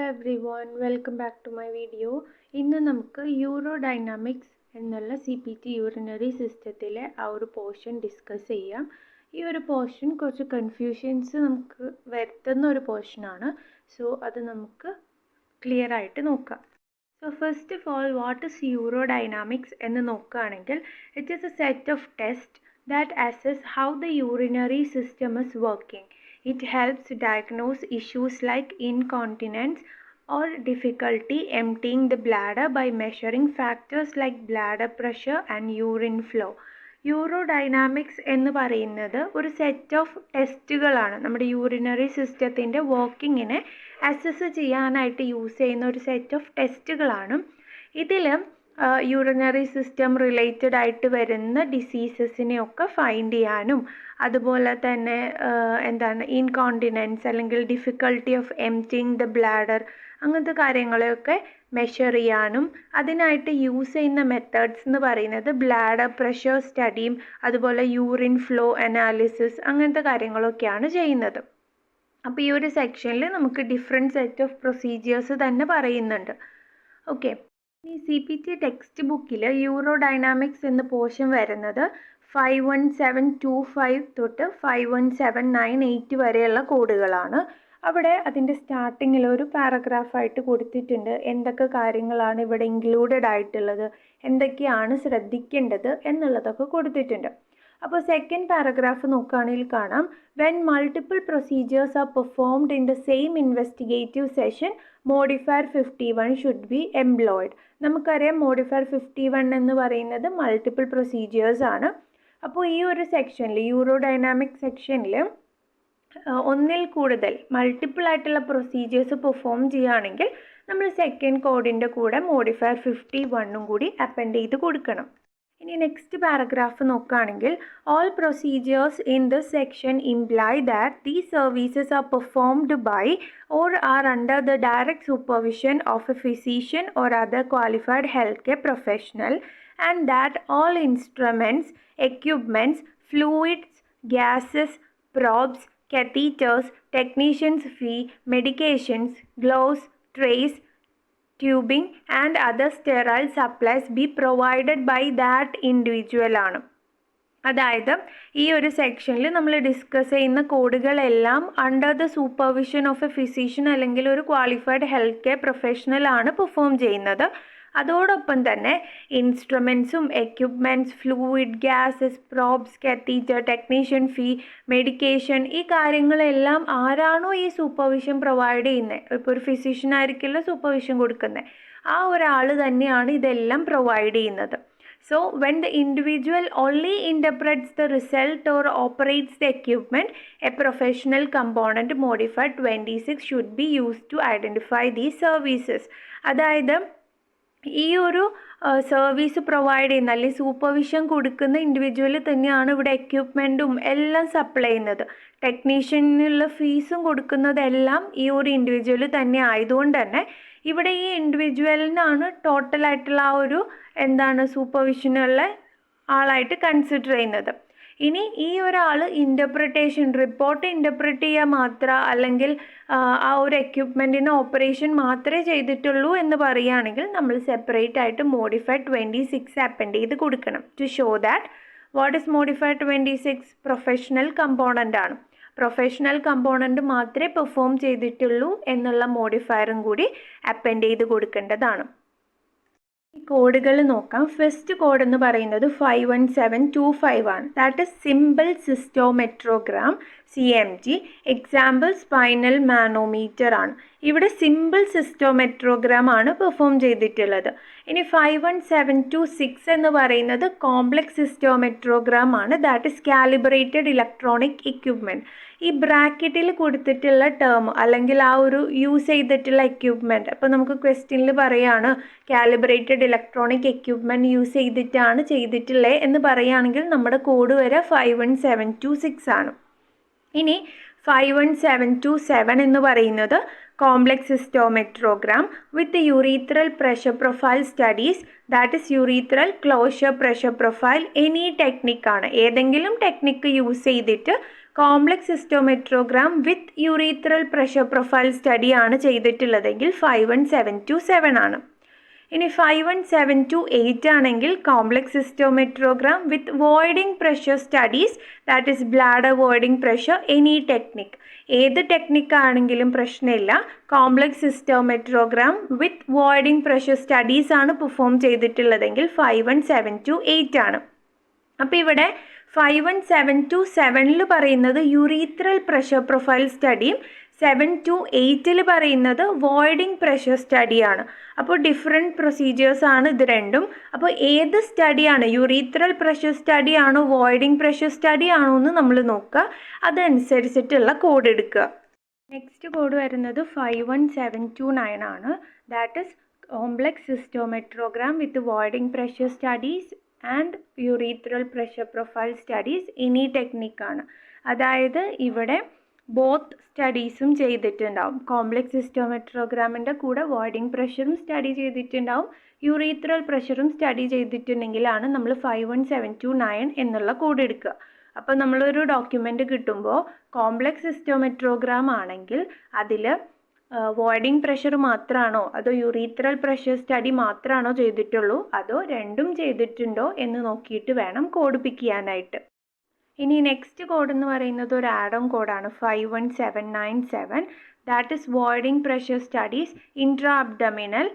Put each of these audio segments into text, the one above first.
everyone, welcome back to my video. ഇന്ന് നമുക്ക് യൂറോഡൈനാമിക്സ് എന്നുള്ള CPT യൂറിനറി സിസ്റ്റത്തിലെ ആ ഒരു പോർഷൻ ഡിസ്കസ് ചെയ്യാം. ഈ ഒരു പോർഷൻ കുറച്ച് കൺഫ്യൂഷൻസ് നമുക്ക് വരുത്തുന്ന ഒരു പോർഷനാണ്. സോ അത് നമുക്ക് ക്ലിയർ ആയിട്ട് നോക്കാം. So first of all, what is urodynamics എന്ന് നോക്കുകയാണെങ്കിൽ it is a set of tests that assess how the urinary system is working. It helps diagnose issues like incontinence or difficulty emptying the bladder by measuring factors like bladder pressure and urine flow. യൂറോഡൈനാമിക്സ് എന്ന് പറയുന്നത് ഒരു set of ടെസ്റ്റുകളാണ്. നമ്മുടെ urinary സിസ്റ്റത്തിൻ്റെ വർക്കിങ്ങിനെ assess ചെയ്യാനായിട്ട് use ചെയ്യുന്ന ഒരു set of ടെസ്റ്റുകളാണ്. ഇതിൽ urinary system related ആയിട്ട് വരുന്ന ഡിസീസസിനെയൊക്കെ ഫൈൻഡ് ചെയ്യാനും അതുപോലെ തന്നെ ഇൻകോണ്ടിനൻസ് അല്ലെങ്കിൽ ഡിഫിക്കൽട്ടി ഓഫ് എംപ്റ്റിങ് ദ ബ്ലാഡർ അങ്ങനത്തെ കാര്യങ്ങളെയൊക്കെ മെഷർ ചെയ്യാനും അതിനായിട്ട് യൂസ് ചെയ്യുന്ന മെത്തേഡ്സ് എന്ന് പറയുന്നത് ബ്ലാഡർ പ്രഷർ സ്റ്റഡിയും അതുപോലെ യൂറിൻ ഫ്ലോ അനാലിസിസ് അങ്ങനത്തെ കാര്യങ്ങളൊക്കെയാണ് ചെയ്യുന്നത്. അപ്പോൾ ഈ ഒരു സെക്ഷനിൽ നമുക്ക് ഡിഫറെൻറ്റ് സെറ്റ് ഓഫ് പ്രൊസീജിയേഴ്സ് തന്നെ പറയുന്നുണ്ട്. ഓക്കെ, ഈ CPT ടെക്സ്റ്റ് ബുക്കിൽ യൂറോഡൈനാമിക്സ് എന്ന പോർഷൻ വരുന്നത് 51725 തൊട്ട് 51798 വരെയുള്ള കോഡുകളാണ്. അവിടെ അതിൻ്റെ സ്റ്റാർട്ടിങ്ങിൽ ഒരു പാരഗ്രാഫായിട്ട് കൊടുത്തിട്ടുണ്ട് എന്തൊക്കെ കാര്യങ്ങളാണ് ഇവിടെ ഇൻക്ലൂഡഡ് ആയിട്ടുള്ളത്, എന്തൊക്കെയാണ് ശ്രദ്ധിക്കേണ്ടത് എന്നുള്ളതൊക്കെ കൊടുത്തിട്ടുണ്ട്. അപ്പോൾ സെക്കൻഡ് പാരഗ്രാഫ് നോക്കുകയാണെങ്കിൽ കാണാം, when multiple procedures are performed in the same investigative session modifier 51 should be employed. നമുക്കറിയാം മോഡിഫയർ 51 എന്ന് പറയുന്നത് മൾട്ടിപ്പിൾ പ്രൊസീജിയേഴ്സ് ആണ്. അപ്പോൾ ഈ ഒരു സെക്ഷനിൽ യൂറോഡൈനാമിക് സെക്ഷനിൽ ഒന്നിൽ കൂടുതൽ മൾട്ടിപ്പിൾ ആയിട്ടുള്ള പ്രൊസീജിയേഴ്സ് പെർഫോം ചെയ്യുകയാണെങ്കിൽ നമ്മൾ സെക്കൻഡ് കോഡിൻ്റെ കൂടെ മോഡിഫയർ 51 കൂടി അപ്പൻഡ് ചെയ്ത് കൊടുക്കണം. ഇനി നെക്സ്റ്റ് പാരഗ്രാഫ് നോക്കുകയാണെങ്കിൽ all procedures in this section imply that these services are performed by or are under the direct supervision of a physician or other qualified health care professional and that all instruments equipments fluids gases probes, catheters, technicians fee, medications, gloves, trays, tubing and other sterile supplies be provided by that individual ആണ്. അതായത് ഈ ഒരു സെക്ഷനിൽ നമ്മൾ discuss ചെയ്യുന്ന കോഡുകളെല്ലാം under the supervision of a physician അല്ലെങ്കിൽ ഒരു ക്വാളിഫൈഡ് ഹെൽത്ത് കെയർ പ്രൊഫഷണൽ ആണ് പെർഫോം ചെയ്യുന്നത്. അതോടൊപ്പം തന്നെ ഇൻസ്ട്രുമെൻറ്റ്സും equipments fluid gases probes catheter technician fee medication ഈ കാര്യങ്ങളെല്ലാം ആരാണോ ഈ സൂപ്പർവിഷൻ പ്രൊവൈഡ് ചെയ്യുന്നത്, ഇപ്പോൾ ഒരു ഫിസിഷ്യൻ ആയിരിക്കില്ല സൂപ്പർവിഷൻ കൊടുക്കുന്നത്, ആ ഒരാൾ തന്നെയാണ് ഇതെല്ലാം പ്രൊവൈഡ് ചെയ്യുന്നത്. So when the individual only interprets the result or operates the equipment, a professional component modifier 26 should be used to identify these services. അതായത് ഈ ഒരു സർവീസ് പ്രൊവൈഡ് ചെയ്യുന്ന അല്ലെങ്കിൽ സൂപ്പർവിഷൻ കൊടുക്കുന്ന ഇൻഡിവിജ്വൽ തന്നെയാണ് ഇവിടെ എക്യുപ്മെൻറ്റും എല്ലാം സപ്ലൈ ചെയ്യുന്നത്. ടെക്നീഷ്യനുള്ള ഫീസും കൊടുക്കുന്നതെല്ലാം ഈ ഒരു ഇൻഡിവിജ്വൽ തന്നെ ആയതുകൊണ്ട് തന്നെ ഇവിടെ ഈ ഇൻഡിവിജ്വലിനാണ് ടോട്ടലായിട്ടുള്ള ആ ഒരു സൂപ്പർവിഷനുള്ള ആളായിട്ട് കൺസിഡർ ചെയ്യുന്നത്. ഇനി ഈ ഒരാൾ ഇൻ്റർപ്രിട്ടേഷൻ റിപ്പോർട്ട് ഇൻ്റർപ്രിറ്റ് ചെയ്യുക മാത്രം അല്ലെങ്കിൽ ആ ഒരു എക്യുപ്മെൻറ്റിന് ഓപ്പറേഷൻ മാത്രമേ ചെയ്തിട്ടുള്ളൂ എന്ന് പറയുകയാണെങ്കിൽ നമ്മൾ സെപ്പറേറ്റ് ആയിട്ട് മോഡിഫൈഡ് 26 അപ്പൻഡ് ചെയ്ത് കൊടുക്കണം. To show that what is modified 26 professional component ആണ്. പ്രൊഫഷണൽ കമ്പോണൻ്റ് മാത്രമേ പെർഫോം ചെയ്തിട്ടുള്ളൂ എന്നുള്ള മോഡിഫയറും കൂടി അപ്പൻഡ് ചെയ്ത് കൊടുക്കേണ്ടതാണ്. ഈ കോഡുകൾ നോക്കാം. ഫസ്റ്റ് കോഡ് എന്ന് പറയുന്നത് 51725 ആണ്. That is simple cystometrogram CMG. Example spinal manometer ആണ്. ഇവിടെ സിമ്പിൾ സിസ്റ്റോമെട്രോഗ്രാം ആണ് പെർഫോം ചെയ്തിട്ടുള്ളത്. ഇനി 51726 എന്ന് പറയുന്നത് കോംപ്ലക്സ് സിസ്റ്റോമെട്രോഗ്രാം ആണ്. That is calibrated electronic equipment. ഈ ബ്രാക്കറ്റിൽ കൊടുത്തിട്ടുള്ള ടേം അല്ലെങ്കിൽ ആ ഒരു യൂസ് ചെയ്തിട്ടുള്ള എക്യുപ്മെൻറ്റ്, അപ്പോൾ നമുക്ക് ക്വസ്റ്റ്യനിൽ പറയുകയാണ് കാലിബ്രേറ്റഡ് ഇലക്ട്രോണിക് എക്യുപ്മെൻറ്റ് യൂസ് ചെയ്തിട്ടുള്ളത് എന്ന് പറയുകയാണെങ്കിൽ നമ്മുടെ കോഡ് വരെ 51726 ആണ്. ഇനി 51727 എന്ന് പറയുന്നത് complex cystometrogram with urethral pressure profile studies. That is urethral closure pressure profile. Any ടെക്നിക്കാണ്, ഏതെങ്കിലും ടെക്നിക്ക് യൂസ് ചെയ്തിട്ട് complex cystometrogram with urethral pressure profile study ആണ് ചെയ്തിട്ടുള്ളതെങ്കിൽ 51727 ആണ്. ഇനി 51728 ആണെങ്കിൽ complex cystometrogram with voiding pressure studies, that is bladder voiding pressure, any technique, ഏത് ടെക്നിക്കാണെങ്കിലും പ്രശ്നമില്ല. Complex cystometrogram with voiding pressure studies ആണ് പെർഫോം ചെയ്തിട്ടുള്ളതെങ്കിൽ 51728 ആണ്. അപ്പോൾ ഇവിടെ 51727 പറയുന്നത് യൂറീത്രൽ പ്രഷർ പ്രൊഫൈൽ സ്റ്റഡിയും 728 പറയുന്നത് വോയിഡിംഗ് പ്രഷർ സ്റ്റഡിയാണ്. അപ്പോൾ ഡിഫറെൻറ്റ് പ്രൊസീജിയേഴ്സ് ആണ് ഇത് രണ്ടും. അപ്പോൾ ഏത് സ്റ്റഡിയാണ്, യൂറീത്രൽ പ്രഷർ സ്റ്റഡി ആണോ വോയിഡിംഗ് പ്രഷർ സ്റ്റഡി ആണോ എന്ന് നമ്മൾ നോക്കുക, അതനുസരിച്ചിട്ടുള്ള കോഡ് എടുക്കുക. നെക്സ്റ്റ് കോഡ് വരുന്നത് 51729 ആണ്. That is complex cystometrogram with voiding pressure studies and urethral pressure profile studies, any ടെക്നിക്കാണ്. അതായത് ഇവിടെ ബോത്ത് സ്റ്റഡീസും ചെയ്തിട്ടുണ്ടാവും. കോംപ്ലക്സ് ഹിസ്റ്റോമെട്രോഗ്രാമിൻ്റെ കൂടെ വോയിഡിംഗ് പ്രഷറും സ്റ്റഡി ചെയ്തിട്ടുണ്ടാവും, യൂറീത്രൽ പ്രഷറും സ്റ്റഡി ചെയ്തിട്ടുണ്ടെങ്കിലാണ് നമ്മൾ 51729 എന്നുള്ള കോഡ് എടുക്കുക. അപ്പോൾ നമ്മളൊരു ഡോക്യുമെൻ്റ് കിട്ടുമ്പോൾ കോംപ്ലക്സ് ഹിസ്റ്റോമെട്രോഗ്രാം ആണെങ്കിൽ അതിൽ വോയിഡിംഗ് പ്രഷർ മാത്രമാണോ അതോ യൂറീത്രൽ പ്രഷർ സ്റ്റഡി മാത്രമാണോ ചെയ്തിട്ടുള്ളൂ, അതോ രണ്ടും ചെയ്തിട്ടുണ്ടോ എന്ന് നോക്കിയിട്ട് വേണം കോഡ് പിക്ക് ചെയ്യാനായിട്ട്. ഇനി നെക്സ്റ്റ് കോഡ് എന്ന് പറയുന്നത് ഒരു ആഡ് ഓൺ കോഡാണ് 51797. That is voiding pressure studies intra abdominal,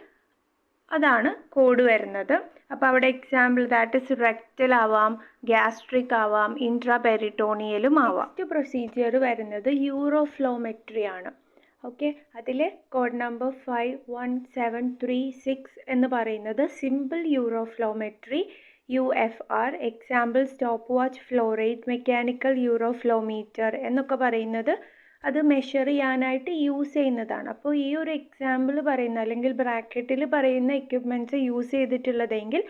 അതാണ് കോഡ് വരുന്നത്. അപ്പോൾ അവിടെ എക്സാമ്പിൾ ദാറ്റ് ഇസ് റെക്റ്റൽ ആവാം, ഗ്യാസ്ട്രിക് ആവാം, ഇൻട്രാ പെരിറ്റോണിയലും ആവാം. നെക്സ്റ്റ് പ്രൊസീജിയർ വരുന്നത് യൂറോഫ്ലോമെട്രി ആണ്. ഓക്കെ, അതിൽ കോഡ് നമ്പർ 51736 എന്ന് പറയുന്നത് simple uroflowmetry UFR, example stop watch flow rate, mechanical uroflowmeter എന്നൊക്കെ പറയുന്നത് അത് മെഷർ ചെയ്യാനായിട്ട് യൂസ് ചെയ്യുന്നതാണ്. അപ്പോൾ ഈ ഒരു എക്സാമ്പിൾ പറയുന്ന അല്ലെങ്കിൽ ബ്രാക്കറ്റിൽ പറയുന്ന എക്യുപ്മെൻറ്റ്സ് യൂസ് ചെയ്തിട്ടുള്ളതെങ്കിൽ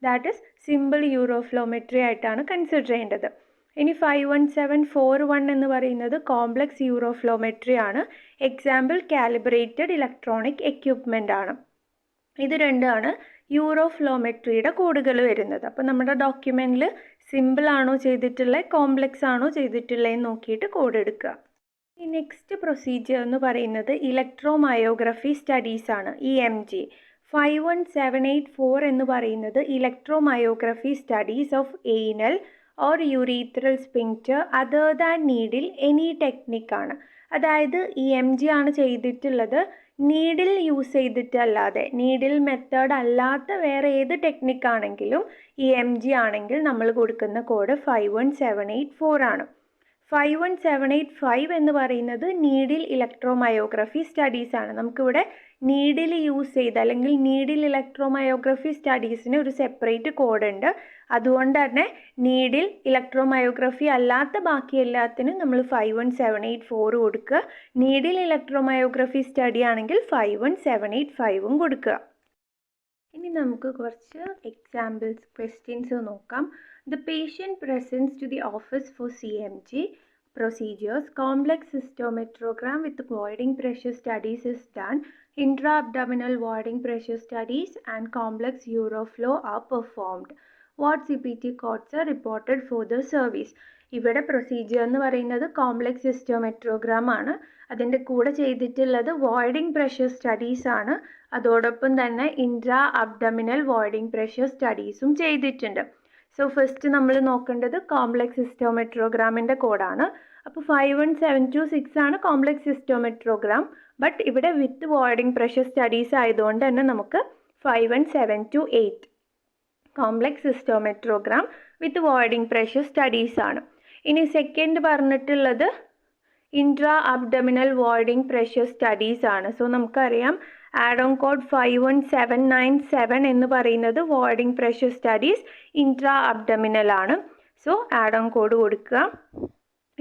ദാറ്റ് ഇസ് സിമ്പിൾ യൂറോഫ്ലോമെട്രി ആയിട്ടാണ് കൺസിഡർ ചെയ്യേണ്ടത്. ഇനി 51741 എന്ന് പറയുന്നത് കോംപ്ലക്സ് യൂറോഫ്ലോമെട്രി ആണ്. എക്സാമ്പിൾ കാലിബ്രേറ്റഡ് ഇലക്ട്രോണിക് എക്യുപ്മെൻ്റ് ആണ്. ഇത് രണ്ടാണ് യൂറോഫ്ലോമെട്രിയുടെ കോഡുകൾ വരുന്നത്. അപ്പോൾ നമ്മുടെ ഡോക്യുമെൻറ്റിൽ സിമ്പിൾ ആണോ ചെയ്തിട്ടുള്ളത്, കോംപ്ലക്സ് ആണോ ചെയ്തിട്ടുള്ളതെന്ന് നോക്കിയിട്ട് കോഡ് എടുക്കുക. ഈ നെക്സ്റ്റ് പ്രൊസീജിയർ എന്ന് പറയുന്നത് ഇലക്ട്രോമയോഗ്രഫി സ്റ്റഡീസ് ആണ്, EMG. 51784 എന്ന് പറയുന്നത് electromyography studies of anal or urethral sphincter other than needle, any ടെക്നിക്കാണ്. അതായത് EMG ആണ് ചെയ്തിട്ടുള്ളത് നീഡിൽ യൂസ് ചെയ്തിട്ടല്ലാതെ, നീഡിൽ മെത്തേഡ് അല്ലാത്ത വേറെ ഏത് ടെക്നിക്കാണെങ്കിലും EMG ആണെങ്കിൽ നമ്മൾ കൊടുക്കുന്ന കോഡ് 51784 ആണ്. 51785 എന്ന് പറയുന്നത് നീഡിൽ ഇലക്ട്രോമയോഗ്രഫി സ്റ്റഡീസ് ആണ്. നമുക്കിവിടെ നീഡിൽ യൂസ് ചെയ്ത് അല്ലെങ്കിൽ നീഡിൽ ഇലക്ട്രോമയോഗ്രഫി സ്റ്റഡീസിന് ഒരു സെപ്പറേറ്റ് കോഡ് ഉണ്ട്. അതുകൊണ്ട് തന്നെ നീഡിൽ ഇലക്ട്രോമയോഗ്രഫി അല്ലാത്ത ബാക്കി എല്ലാത്തിനും നമ്മൾ 51784 കൊടുക്കുക. നീഡിൽ ഇലക്ട്രോമയോഗ്രഫി സ്റ്റഡി ആണെങ്കിൽ 51785 കൊടുക്കുക. ഇനി നമുക്ക് കുറച്ച് എക്സാമ്പിൾസ് ക്വസ്റ്റ്യൻസ് നോക്കാം. The patient presents to the office for CMG procedures. Complex histometrogram with voiding pressure studies is done. Intra-abdominal voiding pressure studies and complex uroflow are performed. What CPT codes are reported for the service? ഇവിടെ procedure എന്ന് പറയുന്നത് complex ഹിസ്റ്റോമെട്രോഗ്രാം ആണ്. അതിൻ്റെ കൂടെ ചെയ്തിട്ടുള്ളത് voiding pressure studies ആണ്. അതോടൊപ്പം തന്നെ ഇൻട്രാ അബ്ഡമിനൽ വോയിഡിംഗ് പ്രഷർ സ്റ്റഡീസും ചെയ്തിട്ടുണ്ട്. സോ ഫസ്റ്റ് നമ്മൾ നോക്കേണ്ടത് കോംപ്ലക്സ് ഹിസ്റ്റോമെട്രോഗ്രാമിൻ്റെ കോഡാണ്. അപ്പോൾ 51726 ആണ് കോംപ്ലക്സ് ഹിസ്റ്റോമെട്രോഗ്രാം. ബട്ട് ഇവിടെ വിത്ത് വോയിഡിംഗ് പ്രഷർ സ്റ്റഡീസ് ആയതുകൊണ്ട് തന്നെ നമുക്ക് 51728 complex cystometrogram with voiding pressure studies ആണ്. ഇനി സെക്കൻഡ് പറഞ്ഞിട്ടുള്ളത് intra abdominal voiding pressure studies ആണ്. സോ നമുക്കറിയാം ആഡ് ഓൺ കോഡ് 51797 എന്ന് പറയുന്നത് voiding pressure studies intra abdominal ആണ്. സോ ആഡ് ഓൺ കോഡ് കൊടുക്കുക.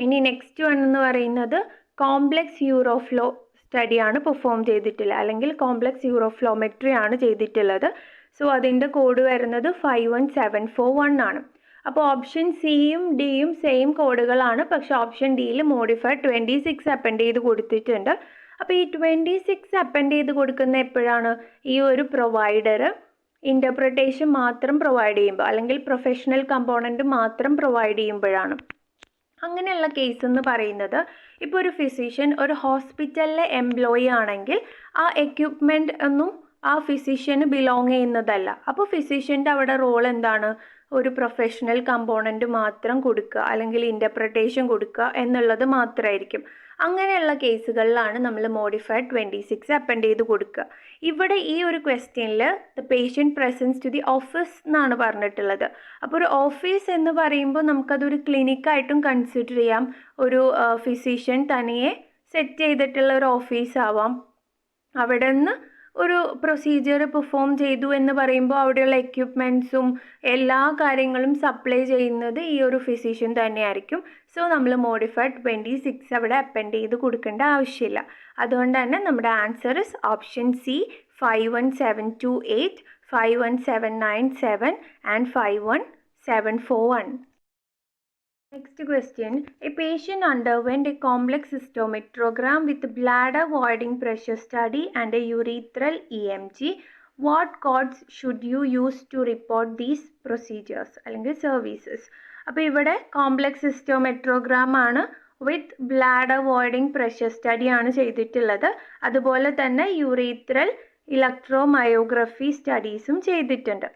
ഇനി നെക്സ്റ്റ് വൺ എന്ന് പറയുന്നത് കോംപ്ലക്സ് യൂറോഫ്ലോ സ്റ്റഡിയാണ് പെർഫോം ചെയ്തിട്ടുള്ളത്, അല്ലെങ്കിൽ കോംപ്ലക്സ് യൂറോഫ്ലോമെട്രി ആണ് ചെയ്തിട്ടുള്ളത്. സോ അതിൻ്റെ കോഡ് വരുന്നത് 51741 ആണ്. അപ്പോൾ ഓപ്ഷൻ സിയും ഡിയും സെയിം കോഡുകളാണ്, പക്ഷെ ഓപ്ഷൻ ഡിയിൽ മോഡിഫൈഡ് 26 അപ്പൻഡ് ചെയ്ത് കൊടുത്തിട്ടുണ്ട്. അപ്പോൾ ഈ 26 അപ്പൻഡ് ചെയ്ത് കൊടുക്കുന്ന എപ്പോഴാണ്? ഈ ഒരു പ്രൊവൈഡർ ഇൻ്റർപ്രിട്ടേഷൻ മാത്രം പ്രൊവൈഡ് ചെയ്യുമ്പോൾ അല്ലെങ്കിൽ പ്രൊഫഷണൽ കമ്പോണൻറ്റ് മാത്രം പ്രൊവൈഡ് ചെയ്യുമ്പോഴാണ്. അങ്ങനെയുള്ള കേസ് എന്ന് പറയുന്നത് ഇപ്പോൾ ഒരു ഫിസിഷ്യൻ ഒരു ഹോസ്പിറ്റലിലെ എംപ്ലോയി ആണെങ്കിൽ ആ എക്യുപ്മെൻറ്റ് ഒന്നും ആ ഫിസിഷ്യന് ബിലോങ് ചെയ്യുന്നതല്ല. അപ്പോൾ ഫിസിഷ്യൻ്റെ അവിടെ റോൾ എന്താണ്? ഒരു പ്രൊഫഷണൽ കമ്പോണൻറ്റ് മാത്രം കൊടുക്കുക അല്ലെങ്കിൽ ഇൻ്റർപ്രിട്ടേഷൻ കൊടുക്കുക എന്നുള്ളത് മാത്രമായിരിക്കും. അങ്ങനെയുള്ള കേസുകളിലാണ് നമ്മൾ മോഡിഫൈഡ് 26 അപ്പൻഡ് ചെയ്ത് കൊടുക്കുക. ഇവിടെ ഈ ഒരു ക്വസ്റ്റ്യനിൽ the patient presence to the office എന്നാണ് പറഞ്ഞിട്ടുള്ളത്. അപ്പോൾ ഒരു ഓഫീസ് എന്ന് പറയുമ്പോൾ നമുക്കതൊരു ക്ലിനിക്കായിട്ടും കൺസിഡർ ചെയ്യാം. ഒരു ഫിസിഷ്യൻ തനിയെ സെറ്റ് ചെയ്തിട്ടുള്ള ഒരു ഓഫീസ് ആവാം. അവിടെ നിന്ന് ഒരു പ്രൊസീജിയർ പെർഫോം ചെയ്തു എന്ന് പറയുമ്പോൾ അവിടെയുള്ള എക്യുപ്മെൻറ്റ്സും എല്ലാ കാര്യങ്ങളും സപ്ലൈ ചെയ്യുന്നത് ഈ ഒരു ഫിസിഷ്യൻ തന്നെയായിരിക്കും. സോ നമ്മൾ മോഡിഫൈഡ് 26 അവിടെ അപ്പൻഡ് ചെയ്ത് കൊടുക്കേണ്ട ആവശ്യമില്ല. അതുകൊണ്ട് തന്നെ നമ്മുടെ answer is option C 51728, 51797 and 51741. Next question. A patient underwent a complex cystometry with bladder voiding pressure study and a urethral EMG. What codes should you use to report these procedures അല്ലെങ്കിൽ services? അപ്പോൾ ഇവിടെ complex സിസ്റ്റോമെട്രോഗ്രാം ആണ് വിത്ത് bladder voiding pressure study ആണ് ചെയ്തിട്ടുള്ളത്. അതുപോലെ തന്നെ യൂറീത്രൽ ഇലക്ട്രോമയോഗ്രഫി സ്റ്റഡീസും ചെയ്തിട്ടുണ്ട്.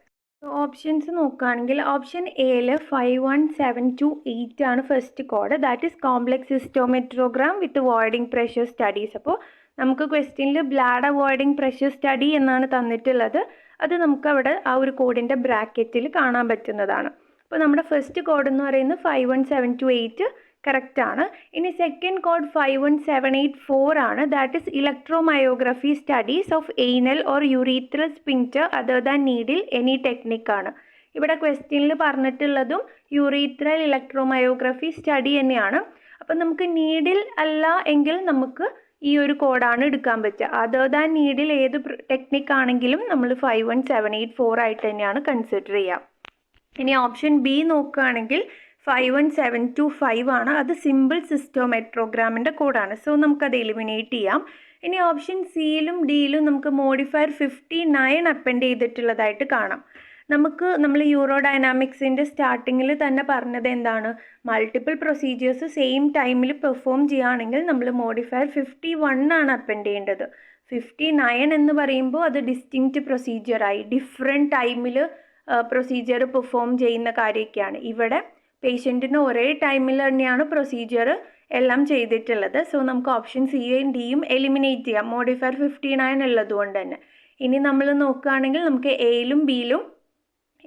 Options നോക്കുകയാണെങ്കിൽ ഓപ്ഷൻ എയിൽ 51728 ആണ് first code. That is complex cystometrogram with voiding pressure studies. അപ്പോൾ നമുക്ക് ക്വസ്റ്റ്യനിൽ ബ്ലാഡർ വോയിഡിങ് പ്രഷർ സ്റ്റഡി എന്നാണ് തന്നിട്ടുള്ളത്. അത് നമുക്കവിടെ ആ ഒരു കോഡിൻ്റെ ബ്രാക്കറ്റിൽ കാണാൻ പറ്റുന്നതാണ്. അപ്പോൾ നമ്മുടെ ഫസ്റ്റ് കോഡ് എന്ന് പറയുന്നത് 51728 കറക്റ്റ് ആണ്. ഇനി സെക്കൻഡ് കോഡ് 51784 ആണ്. That is electromyography studies of anal or urethral sphincter other than needle any ടെക്നിക്കാണ്. ഇവിടെ ക്വസ്റ്റ്യനിൽ പറഞ്ഞിട്ടുള്ളതും യൂറീത്രൽ ഇലക്ട്രോമയോഗ്രഫി സ്റ്റഡി തന്നെയാണ്. അപ്പം നമുക്ക് നീഡിൽ അല്ല എങ്കിൽ നമുക്ക് ഈ ഒരു കോഡാണ് എടുക്കാൻ പറ്റുക. അതർ ദാൻ നീഡിൽ ഏത് ടെക്നിക്കാണെങ്കിലും നമ്മൾ 51784 ആയിട്ട് തന്നെയാണ് കൺസിഡർ ചെയ്യുക. ഇനി ഓപ്ഷൻ ബി നോക്കുകയാണെങ്കിൽ 51725 ആണ്. അത് സിമ്പിൾ സിസ്റ്റോമെട്രോഗ്രാമിൻ്റെ കോഡാണ്. സോ നമുക്കത് എലിമിനേറ്റ് ചെയ്യാം. ഇനി ഓപ്ഷൻ സിയിലും ഡിയിലും നമുക്ക് മോഡിഫയർ 59 അപ്പൻഡ് ചെയ്തിട്ടുള്ളതായിട്ട് കാണാം. നമ്മൾ യൂറോഡൈനാമിക്സിൻ്റെ സ്റ്റാർട്ടിങ്ങിൽ തന്നെ പറഞ്ഞത് എന്താണ്? മൾട്ടിപ്പിൾ പ്രൊസീജിയേഴ്സ് സെയിം ടൈമിൽ പെർഫോം ചെയ്യുകയാണെങ്കിൽ നമ്മൾ മോഡിഫയർ 51 ആണ് അപ്പൻഡ് ചെയ്യേണ്ടത്. 59 എന്ന് പറയുമ്പോൾ അത് ഡിസ്റ്റിങ്ക്റ്റ് പ്രൊസീജിയറായി ഡിഫറെൻറ്റ് ടൈമിൽ പ്രൊസീജിയർ പെർഫോം ചെയ്യുന്ന കാര്യമൊക്കെയാണ്. ഇവിടെ പേഷ്യൻറ്റിന് ഒരേ ടൈമിൽ തന്നെയാണ് പ്രൊസീജിയർ എല്ലാം ചെയ്തിട്ടുള്ളത്. സോ നമുക്ക് ഓപ്ഷൻ സിയും ഡിയും എലിമിനേറ്റ് ചെയ്യാം മോഡിഫയർ 59 ഉള്ളതുകൊണ്ട് തന്നെ. ഇനി നമ്മൾ നോക്കുകയാണെങ്കിൽ നമുക്ക് എയിലും ബിയിലും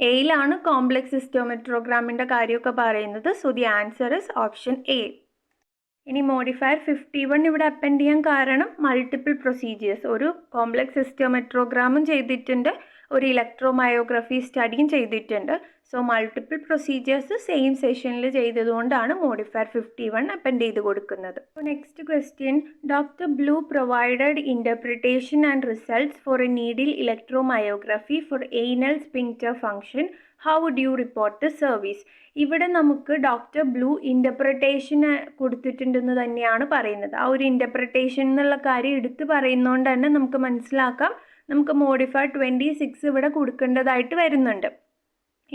എയിലാണ് കോംപ്ലക്സ് സിസ്റ്റോമെട്രോഗ്രാമിൻ്റെ കാര്യമൊക്കെ പറയുന്നത്. So the answer is option A. ഇനി മോഡിഫയർ 51 ഇവിടെ അപ്പൻഡ് ചെയ്യാൻ കാരണം മൾട്ടിപ്പിൾ പ്രൊസീജിയേഴ്സ്, ഒരു കോംപ്ലക്സ് സിസ്റ്റോമെട്രോഗ്രാമും ചെയ്തിട്ടുണ്ട്, ഒരു ഇലക്ട്രോമയോഗ്രഫി സ്റ്റഡിയും ചെയ്തിട്ടുണ്ട്. സോ മൾട്ടിപ്പിൾ പ്രൊസീജിയേഴ്സ് സെയിം സെഷനിൽ ചെയ്തതുകൊണ്ടാണ് മോഡിഫയർ 51 അപ്പൻഡ് ചെയ്ത് കൊടുക്കുന്നത്. Next question. Doctor blue provided interpretation and results for a needle electromyography for anal sphincter function. How would you report the service? ഇവിടെ നമുക്ക് doctor blue ഇൻ്റർപ്രിട്ടേഷന് കൊടുത്തിട്ടുണ്ടെന്ന് തന്നെയാണ് പറയുന്നത്. ആ ഒരു ഇൻ്റർപ്രിട്ടേഷൻ എന്നുള്ള കാര്യം എടുത്ത് പറയുന്നതുകൊണ്ട് തന്നെ നമുക്ക് മനസ്സിലാക്കാം നമുക്ക് മോഡിഫൈഡ് 26 ഇവിടെ കൊടുക്കേണ്ടതായിട്ട് വരുന്നുണ്ട്.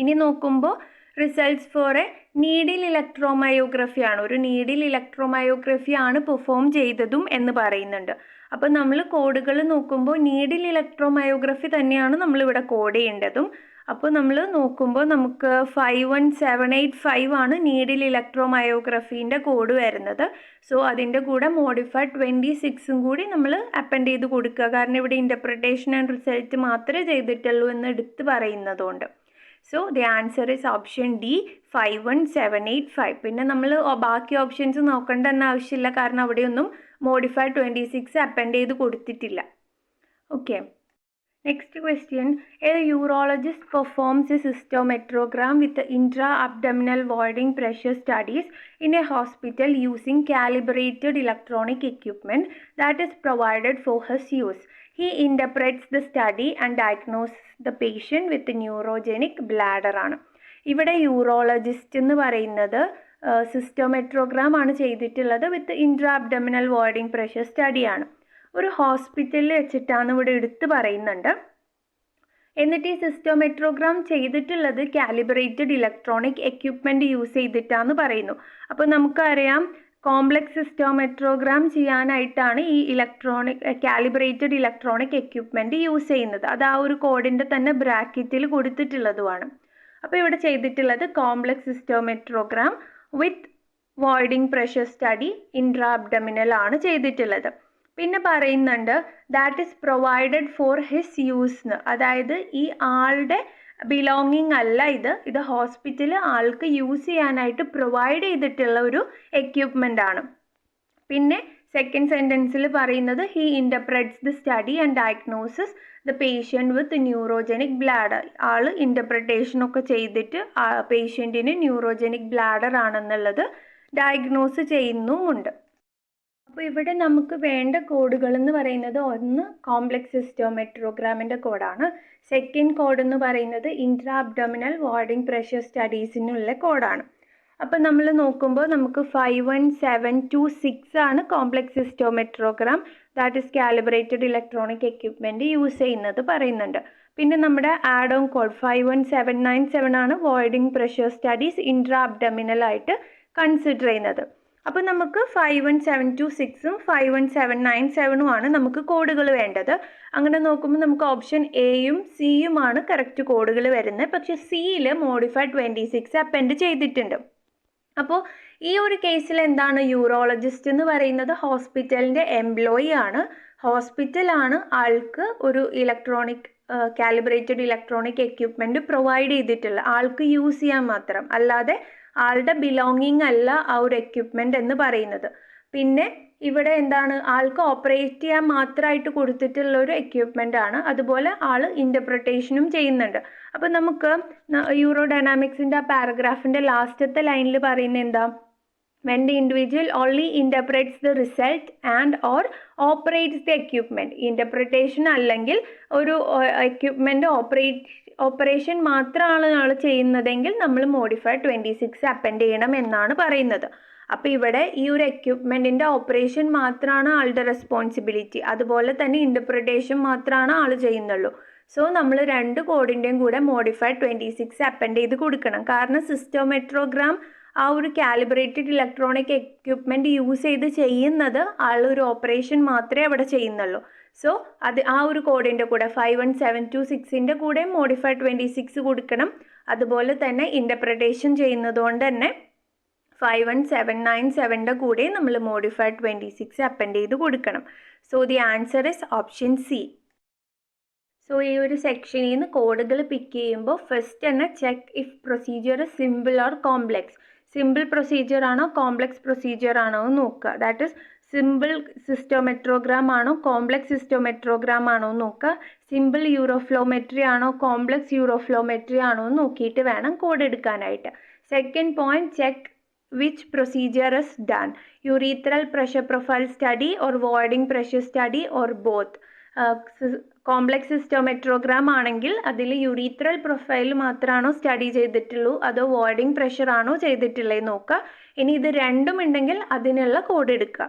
ഇനി നോക്കുമ്പോൾ റിസൾട്ട്സ് ഫോർ എ നീഡിൽ ഇലക്ട്രോമയോഗ്രഫി ആണ്, ഒരു നീഡിൽ ഇലക്ട്രോമയോഗ്രഫി ആണ് പെർഫോം ചെയ്തതും എന്ന് പറയുന്നുണ്ട്. അപ്പോൾ നമ്മൾ കോഡുകൾ നോക്കുമ്പോൾ നീഡിൽ ഇലക്ട്രോമയോഗ്രഫി തന്നെയാണ് നമ്മളിവിടെ കോഡ് ചെയ്യേണ്ടതും. അപ്പോൾ നമ്മൾ നോക്കുമ്പോൾ നമുക്ക് 51785 ആണ് നീഡിൽ ഇലക്ട്രോമയോഗ്രഫീൻ്റെ കോഡ് വരുന്നത്. സോ അതിൻ്റെ കൂടെ മോഡിഫൈഡ് 26 കൂടി നമ്മൾ അപ്പൻഡ് ചെയ്ത് കൊടുക്കുക. കാരണം ഇവിടെ ഇൻ്റർപ്രിട്ടേഷൻ ആൻഡ് റിസൾട്ട് മാത്രമേ ചെയ്തിട്ടുള്ളൂ എന്ന് എടുത്ത് പറയുന്നതുകൊണ്ട്. So the answer is option D 51785. പിന്നെ നമ്മൾ ബാക്കി ഓപ്ഷൻസ് നോക്കേണ്ട തന്നെ ആവശ്യമില്ല, കാരണം അവിടെയൊന്നും മോഡിഫൈഡ് 26 അപ്പൻഡ് ചെയ്ത് കൊടുത്തിട്ടില്ല. Okay. Next question. A urologist performs a cystometrogram with the intra-abdominal voiding pressure studies in a hospital using calibrated electronic equipment that is provided for his use. He interprets the study and diagnoses the patient with neurogenic bladder ആണ്. ഇവിടെ urologist എന്ന് പറയുന്നത് സിസ്റ്റോമെട്രോഗ്രാം ആണ് ചെയ്തിട്ടുള്ളത് വിത്ത് intra abdominal voiding pressure സ്റ്റഡിയാണ്. ഒരു ഹോസ്പിറ്റലിൽ വെച്ചിട്ടാണ് ഇവിടെ എടുത്ത് പറയുന്നുണ്ട്. എന്നിട്ട് ഈ സിസ്റ്റോമെട്രോഗ്രാം ചെയ്തിട്ടുള്ളത് കാലിബ്രേറ്റഡ് ഇലക്ട്രോണിക് എക്യുപ്മെൻറ്റ് യൂസ് ചെയ്തിട്ടാന്ന് പറയുന്നു. അപ്പോൾ നമുക്കറിയാം കോംപ്ലക്സ് സിസ്റ്റോമെട്രോഗ്രാം ചെയ്യാനായിട്ടാണ് ഈ കാലിബ്രേറ്റഡ് ഇലക്ട്രോണിക് എക്യുപ്മെൻറ്റ് യൂസ് ചെയ്യുന്നത്. അത് ആ ഒരു കോഡിൻ്റെ തന്നെ ബ്രാക്കറ്റിൽ കൊടുത്തിട്ടുള്ളതുമാണ്. അപ്പോൾ ഇവിടെ ചെയ്തിട്ടുള്ളത് കോംപ്ലക്സ് സിസ്റ്റോമെട്രോഗ്രാം വിത്ത് voiding pressure study intra abdominal ആണ് ചെയ്തിട്ടുള്ളത്. പിന്നെ പറയുന്നുണ്ട് that is provided for his use. അതായത് ഈ ആളുടെ ബിലോങ്ങിങ് അല്ല ഇത് ഹോസ്പിറ്റൽ ആൾക്ക് യൂസ് ചെയ്യാനായിട്ട് പ്രൊവൈഡ് ചെയ്തിട്ടുള്ള ഒരു എക്യുപ്മെൻ്റ് ആണ്. പിന്നെ സെക്കൻഡ് സെൻറ്റൻസിൽ പറയുന്നത് he interprets the study and diagnosis the patient with neurogenic bladder. All ഇൻ്റർപ്രിട്ടേഷനൊക്കെ ചെയ്തിട്ട് പേഷ്യൻറ്റിന് ന്യൂറോജനിക് ബ്ലാഡർ ആണെന്നുള്ളത് ഡയഗ്നോസ് ചെയ്യുന്നുമുണ്ട്. അപ്പോൾ ഇവിടെ നമുക്ക് വേണ്ട കോഡുകൾ എന്ന് പറയുന്നത് ഒന്ന് കോംപ്ലക്സ് സിസ്റ്റോമെട്രോഗ്രാമിൻ്റെ കോഡാണ്. സെക്കൻഡ് കോഡ് എന്ന് പറയുന്നത് ഇൻട്രാ അബ്ഡോമിനൽ വോയിഡിംഗ് പ്രഷർ സ്റ്റഡീസിനുള്ള കോഡാണ്. അപ്പോൾ നമ്മൾ നോക്കുമ്പോൾ നമുക്ക് 51726 ആണ് complex cystometrogram that is calibrated electronic equipment use ചെയ്യുന്നത് പറയുന്നുണ്ട്. പിന്നെ നമ്മുടെ ആഡ് ഓൺ കോഡ് 51797 ആണ് voiding pressure studies intra abdominal ആയിട്ട് കൺസിഡർ ചെയ്യുന്നത്. അപ്പോൾ നമുക്ക് 51726ഉം 51797ഉം ആണ് നമുക്ക് കോഡുകൾ വേണ്ടത്. അങ്ങനെ നോക്കുമ്പോൾ നമുക്ക് ഓപ്ഷൻ എയും സിയുമാണ് കറക്റ്റ് കോഡുകൾ വരുന്നത്. പക്ഷേ സിയിൽ മോഡിഫൈഡ് 26 അപ്പെൻഡ് ചെയ്തിട്ടുണ്ട്. അപ്പോൾ ഈ ഒരു കേസിൽ എന്താണ്, യൂറോളജിസ്റ്റ് എന്ന് പറയുന്നത് ഹോസ്പിറ്റലിൻ്റെ എംപ്ലോയി ആണ്. ഹോസ്പിറ്റലാണ് ആൾക്ക് ഒരു കാലിബ്രേറ്റഡ് ഇലക്ട്രോണിക് എക്യുപ്മെൻറ്റ് പ്രൊവൈഡ് ചെയ്തിട്ടുള്ള ആൾക്ക് യൂസ് ചെയ്യാൻ മാത്രം, അല്ലാതെ ആളുടെ ബിലോങ്ങിങ് അല്ല ആ ഒരു എക്യുപ്മെൻ്റ് എന്ന് പറയുന്നത്. പിന്നെ ഇവിടെ എന്താണ്, ആൾക്ക് ഓപ്പറേറ്റ് ചെയ്യാൻ മാത്രമായിട്ട് കൊടുത്തിട്ടുള്ള ഒരു എക്യുപ്മെൻ്റ് ആണ്. അതുപോലെ ആൾ ഇൻ്റർപ്രിട്ടേഷനും ചെയ്യുന്നുണ്ട്. അപ്പോൾ നമുക്ക് യൂറോഡൈനാമിക്സിൻ്റെ ആ പാരഗ്രാഫിൻ്റെ ലാസ്റ്റത്തെ ലൈനിൽ പറയുന്നത് എന്താ, when the individual only interprets the result and or operates the equipment. Interpretation അല്ലെങ്കിൽ ഒരു എക്യുപ്മെൻ്റ് ഓപ്പറേഷൻ മാത്രമാണ് ആൾ ചെയ്യുന്നതെങ്കിൽ നമ്മൾ മോഡിഫൈഡ് 26 അപ്പെൻഡ് ചെയ്യണം എന്നാണ് പറയുന്നത്. അപ്പോൾ ഇവിടെ ഈ ഒരു എക്യുപ്മെൻറ്റിൻ്റെ ഓപ്പറേഷൻ മാത്രമാണ് ആളുടെ റെസ്പോൺസിബിലിറ്റി, അതുപോലെ തന്നെ ഇൻ്റർപ്രിട്ടേഷൻ മാത്രമാണ് ആൾ ചെയ്യുന്നുള്ളൂ. സോ നമ്മൾ രണ്ട് കോഡിൻ്റെയും കൂടെ മോഡിഫൈഡ് 26 അപ്പെൻഡ് ചെയ്ത് കൊടുക്കണം. കാരണം സിസ്റ്റോമെട്രോഗ്രാം ആ ഒരു കാലിബ്രേറ്റഡ് ഇലക്ട്രോണിക് എക്യുപ്മെൻറ്റ് യൂസ് ചെയ്ത് ചെയ്യുന്നത് ആളൊരു ഓപ്പറേഷൻ മാത്രമേ അവിടെ ചെയ്യുന്നുള്ളൂ. സോ അത് ആ ഒരു കോഡിൻ്റെ കൂടെ 51726ൻ്റെ കൂടെ മോഡിഫൈഡ് 26 കൊടുക്കണം. അതുപോലെ തന്നെ ഇൻ്റർപ്രിട്ടേഷൻ ചെയ്യുന്നതുകൊണ്ട് തന്നെ 51797ൻ്റെ കൂടെ നമ്മൾ മോഡിഫൈഡ് 26 അപ്പെൻഡ് ചെയ്ത് കൊടുക്കണം. So the answer is option C. So ഈ ഒരു സെക്ഷനിൽ നിന്ന് കോഡുകൾ പിക്ക് ചെയ്യുമ്പോൾ ഫസ്റ്റ് തന്നെ check if procedure simple or complex. Simple procedure ആണോ കോംപ്ലെക്സ് പ്രൊസീജിയർ ആണോ എന്ന് നോക്കുക. ദാറ്റ് ഈസ് സിമ്പിൾ സിസ്റ്റോമെട്രോഗ്രാം ആണോ കോംപ്ലെക്സ് സിസ്റ്റോമെട്രോഗ്രാം ആണോ എന്ന് നോക്കുക. സിമ്പിൾ യൂറോഫ്ലോമെട്രി ആണോ കോംപ്ലെക്സ് യൂറോഫ്ലോമെട്രി ആണോ എന്ന് നോക്കിയിട്ട് വേണം കോഡ് എടുക്കാനായിട്ട്. Second point, check which procedure is done, urethral pressure profile study or voiding pressure study or both. Complex cystometrogram ആണെങ്കിൽ അതിൽ യൂറീത്രൽ പ്രൊഫൈൽ മാത്രമാണോ സ്റ്റഡി ചെയ്തിട്ടുള്ളൂ അതോ വോയിഡിംഗ് പ്രഷർ ആണോ ചെയ്തിട്ടുള്ളത് നോക്കുക. ഇനി ഇത് രണ്ടും ഉണ്ടെങ്കിൽ അതിനുള്ള കോഡ് എടുക്കുക.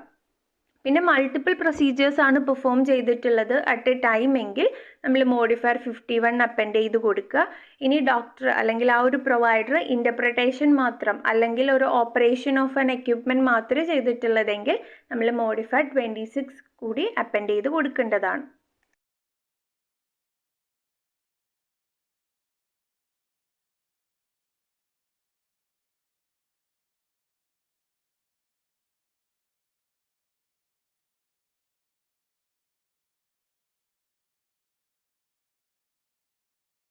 പിന്നെ മൾട്ടിപ്പിൾ പ്രൊസീജിയേഴ്സ് ആണ് പെർഫോം ചെയ്തിട്ടുള്ളത് അറ്റ് എ ടൈം എങ്കിൽ നമ്മൾ മോഡിഫയർ 51 അപ്പെൻഡ് ചെയ്ത് കൊടുക്കുക. ഇനി ഡോക്ടർ അല്ലെങ്കിൽ ആ ഒരു പ്രൊവൈഡർ ഇൻ്റർപ്രിട്ടേഷൻ മാത്രം അല്ലെങ്കിൽ ഒരു ഓപ്പറേഷൻ ഓഫ് ആൻ എക്യുപ്മെൻറ്റ് മാത്രമേ ചെയ്തിട്ടുള്ളതെങ്കിൽ നമ്മൾ മോഡിഫൈഡ് 26 കൂടി അപ്പെൻഡ് ചെയ്ത് കൊടുക്കേണ്ടതാണ്.